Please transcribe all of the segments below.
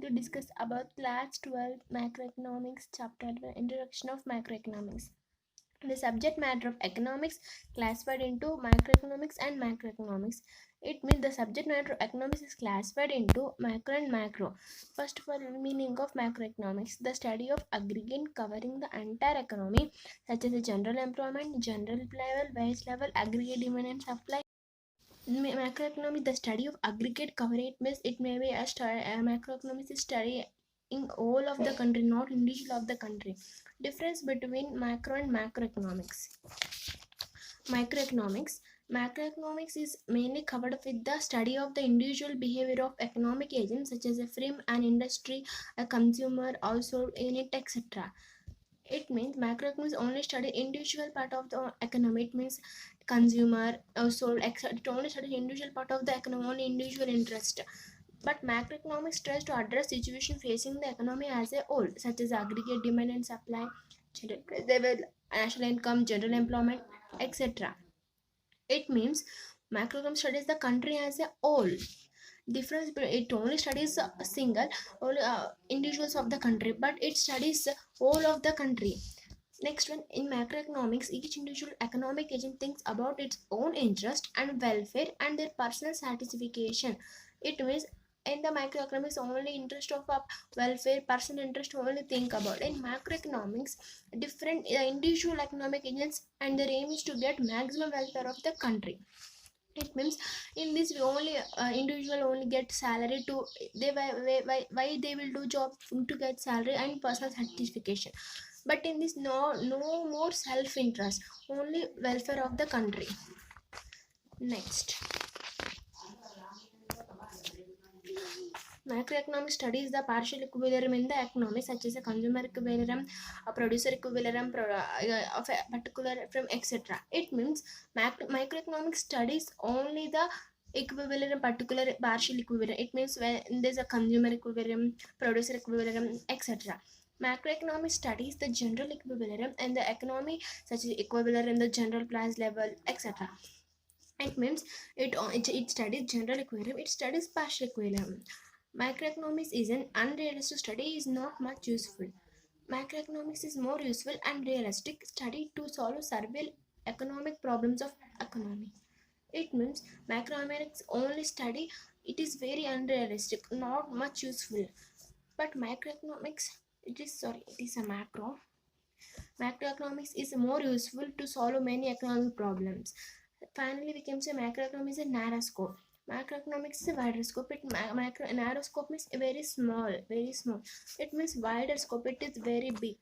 to discuss about class 12 macroeconomics chapter, the introduction of macroeconomics. The subject matter of economics classified into microeconomics and macroeconomics. It means the subject matter of economics is classified into macro and macro. First of all, meaning of macroeconomics: the study of aggregate covering the entire economy, such as the general employment, general level, wage level, aggregate demand and supply. Macroeconomics, the study of aggregate coverage, means it may be a macroeconomics is study in all of the country, not individual of the country. Difference between macro and macroeconomics. Macroeconomics is mainly covered with the study of the individual behavior of economic agents such as a firm, an industry, a consumer, household unit, etc. It means macroeconomics only study individual part of the economy. It means consumer, household, etc. It only study individual part of the economy, only individual interest. But macroeconomics tries to address situation facing the economy as a whole, such as aggregate demand and supply, national income, general employment, etc. It means macroeconomics studies the country as a whole. Difference, it only studies a single individuals of the country, but it studies whole of the country. Next one, in macroeconomics, each individual economic agent thinks about its own interest and welfare and their personal satisfaction. It means in the microeconomics, only interest of welfare, personal interest only think about. In macroeconomics, different individual economic agents and their aim is to get maximum welfare of the country. It means in this we only individual only get salary to they why they will do job to get salary and personal satisfaction. But in this, no more self interest, only welfare of the country. Next, macroeconomic studies the partial equilibrium in the economy, such as a consumer equilibrium, a producer equilibrium of a particular firm, etc. It means microeconomic studies only the equilibrium, particular partial equilibrium. It means when there's a consumer equilibrium, producer equilibrium, etc. Macroeconomic studies the general equilibrium and the economy, such as equilibrium, the general price level, etc. It means it studies general equilibrium, it studies partial equilibrium. Macroeconomics is an unrealistic study, is not much useful. Macroeconomics is more useful and realistic study to solve several economic problems of economy. It means macroeconomics only study, it is very unrealistic, not much useful. But macroeconomics, it is a macro. Macroeconomics is more useful to solve many economic problems. Finally, we can say macroeconomics is a narrow scope. Macroeconomics is a wider scope. Narrow scope means very small, very small. It means wider scope. It is very big.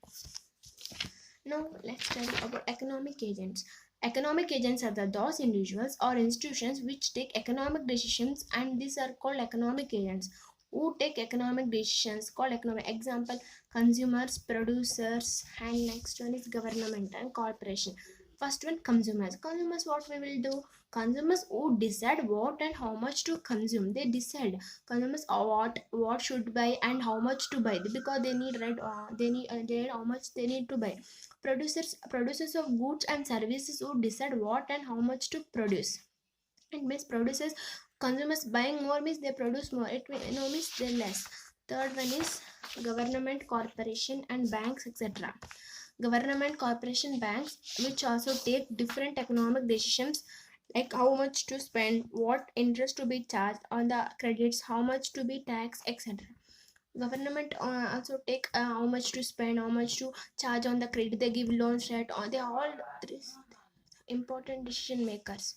Now let's study about economic agents. Economic agents are those individuals or institutions which take economic decisions, and these are called economic agents. Who take economic decisions called economic. Example: consumers, producers, and next one is government and corporation. First one, consumers. Consumers, what we will do? Consumers who decide what and how much to consume. They decide. Consumers what should buy and how much to buy, because they need, right, they need how much they need to buy. Producers of goods and services who decide what and how much to produce. It means producers, consumers buying more means they produce more. It means they less. Third one is government, corporation, and banks, etc. Government, corporation, banks, which also take different economic decisions, like how much to spend, what interest to be charged on the credits, how much to be taxed, etc. Government also take how much to spend, how much to charge on the credit, they give loans, right? They all important decision makers.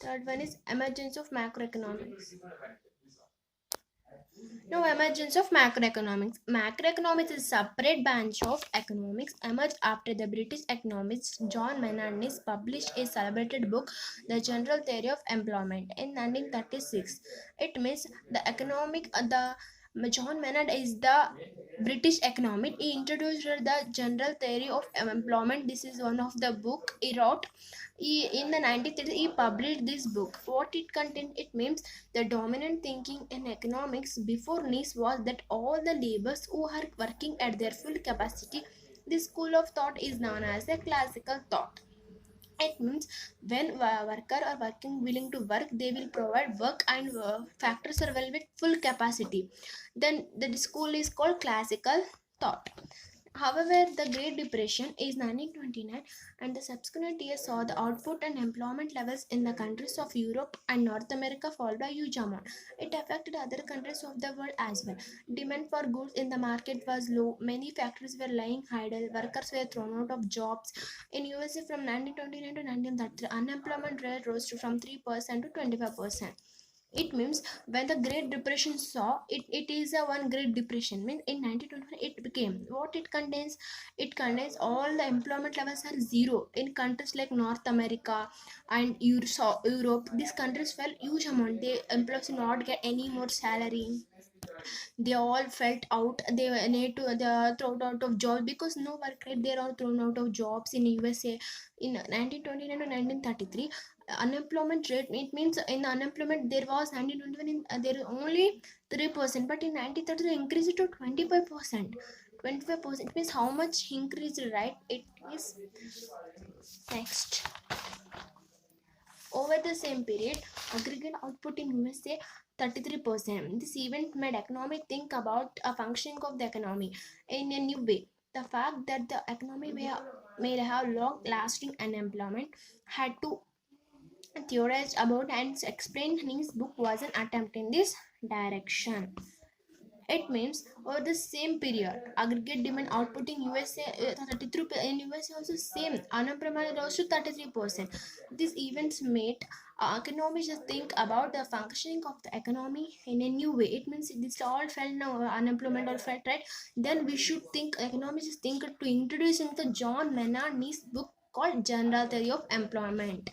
Third one is emergence of macroeconomics. Now, emergence of macroeconomics. Macroeconomics is a separate branch of economics emerged after the British economist John Maynard published a celebrated book, The General Theory of Employment, in 1936. It means the John Maynard is the British economist. He introduced the general theory of employment. This is one of the book he wrote. In the 1930s, he published this book. What it contained? It means the dominant thinking in economics before Nice was that all the laborers who are working at their full capacity. This school of thought is known as the classical thought. It means when worker are working willing to work, they will provide work and factors are well with full capacity. Then the school is called classical thought. However, the Great Depression is 1929 and the subsequent years saw the output and employment levels in the countries of Europe and North America fall by huge amount. It affected other countries of the world as well. Demand for goods in the market was low. Many factories were lying idle. Workers were thrown out of jobs. In USA from 1929 to 1933, unemployment rate rose from 3% to 25%. It means when the Great Depression saw it, it is a one Great Depression. Means in 1921 it became what it contains. It contains all the employment levels are zero in countries like North America and Europe. These countries fell huge amount. They employees did not get any more salary. They all felt out. They were need to they are thrown out of jobs because no work rate. They are thrown out of jobs in USA in 1929 to 1933. Unemployment rate, it means in the unemployment there was 1921 there only 3%, but in 1933 increased to 25%. 25% means how much increased, right? It is next. Over the same period, aggregate output in USA 33%. This event made economic think about a functioning of the economy in a new way. The fact that the economy may have long-lasting unemployment had to theorize about and explain. His book was an attempt in this direction. It means over the same period, aggregate demand output in USA 33 in USA also same. Unemployment rose to 33%. These events made economists think about the functioning of the economy in a new way. It means this all felt now unemployment all felt, right. Then we should think economists think to introduce into John Maynard's book called General Theory of Employment.